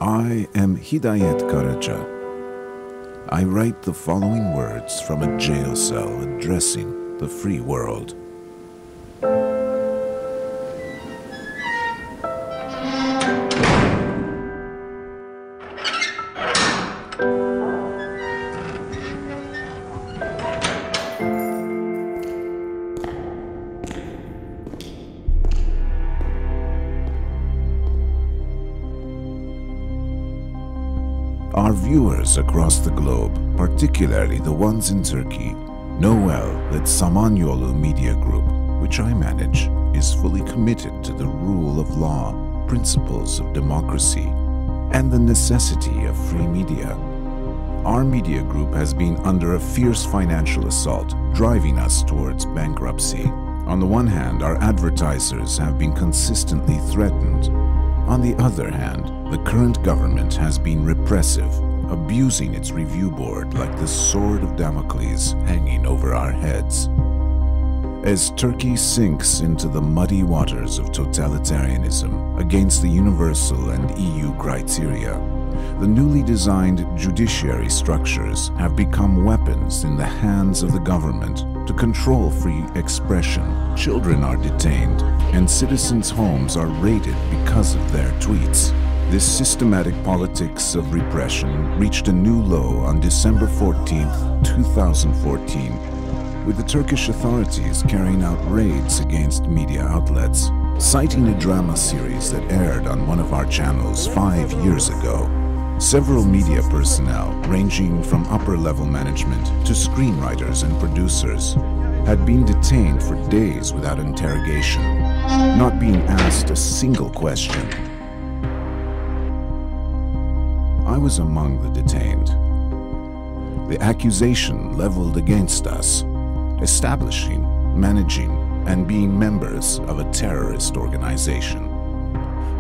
I am Hidayet Karaca. I write the following words from a jail cell addressing the free world. Our viewers across the globe, particularly the ones in Turkey, know well that Samanyolu Media Group, which I manage, is fully committed to the rule of law, principles of democracy, and the necessity of free media. Our media group has been under a fierce financial assault, driving us towards bankruptcy. On the one hand, our advertisers have been consistently threatened. On the other hand, the current government has been repressive, abusing its review board like the sword of Damocles hanging over our heads. As Turkey sinks into the muddy waters of totalitarianism against the universal and EU criteria, the newly designed judiciary structures have become weapons in the hands of the government to control free expression. Children are detained, and citizens' homes are raided because of their tweets. This systematic politics of repression reached a new low on December 14, 2014, with the Turkish authorities carrying out raids against media outlets. Citing a drama series that aired on one of our channels 5 years ago, several media personnel, ranging from upper-level management to screenwriters and producers, had been detained for days without interrogation, not being asked a single question. I was among the detained. The accusation leveled against us, establishing, managing, and being members of a terrorist organization.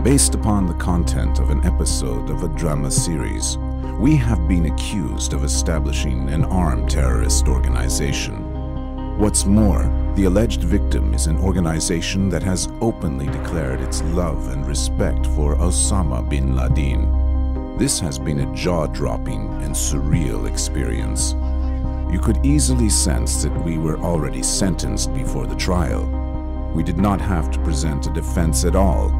Based upon the content of an episode of a drama series, we have been accused of establishing an armed terrorist organization. What's more, the alleged victim is an organization that has openly declared its love and respect for Osama bin Laden. This has been a jaw-dropping and surreal experience. You could easily sense that we were already sentenced before the trial. We did not have to present a defense at all.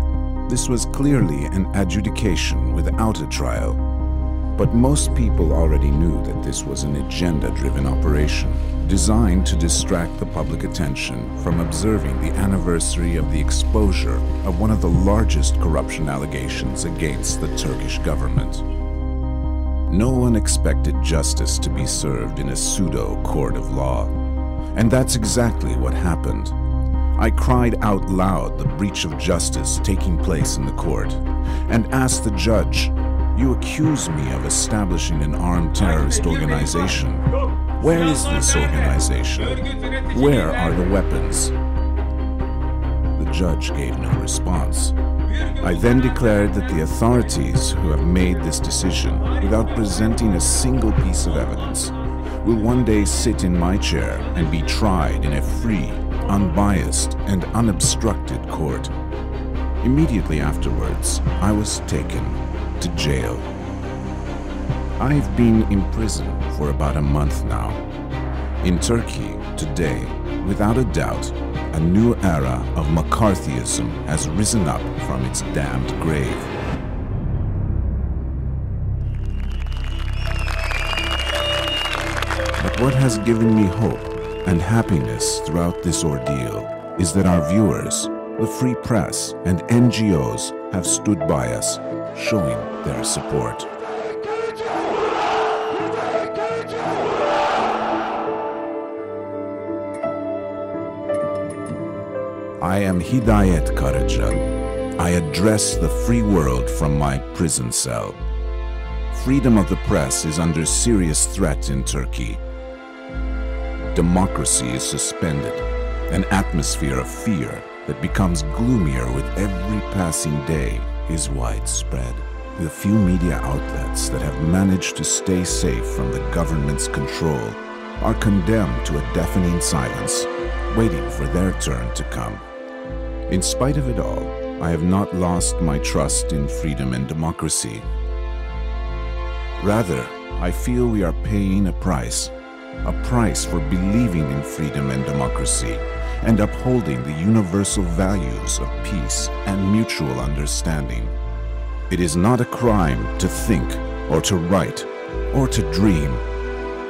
This was clearly an adjudication without a trial. But most people already knew that this was an agenda-driven operation, designed to distract the public attention from observing the anniversary of the exposure of one of the largest corruption allegations against the Turkish government. No one expected justice to be served in a pseudo-court of law, and that's exactly what happened. I cried out loud the breach of justice taking place in the court, and asked the judge, "You accuse me of establishing an armed terrorist organization. Where is this organization? Where are the weapons?" The judge gave no response. I then declared that the authorities who have made this decision, without presenting a single piece of evidence, will one day sit in my chair and be tried in a free, unbiased, and unobstructed court. Immediately afterwards, I was taken to jail. I've been in prison for about a month now. In Turkey, today, without a doubt, a new era of McCarthyism has risen up from its damned grave. But what has given me hope and happiness throughout this ordeal is that our viewers, the free press, and NGOs have stood by us, showing their support. I am Hidayet Karaca. I address the free world from my prison cell. Freedom of the press is under serious threat in Turkey. Democracy is suspended. An atmosphere of fear that becomes gloomier with every passing day is widespread. The few media outlets that have managed to stay safe from the government's control are condemned to a deafening silence, waiting for their turn to come. In spite of it all, I have not lost my trust in freedom and democracy. Rather, I feel we are paying a price for believing in freedom and democracy and upholding the universal values of peace and mutual understanding. It is not a crime to think or to write or to dream.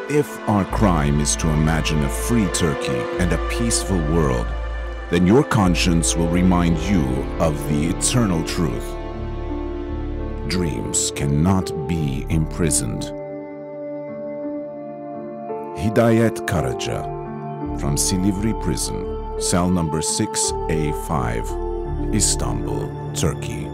If our crime is to imagine a free Turkey and a peaceful world, then your conscience will remind you of the eternal truth. Dreams cannot be imprisoned. Hidayet Karaca, from Silivri Prison, cell number 6A5, Istanbul, Turkey.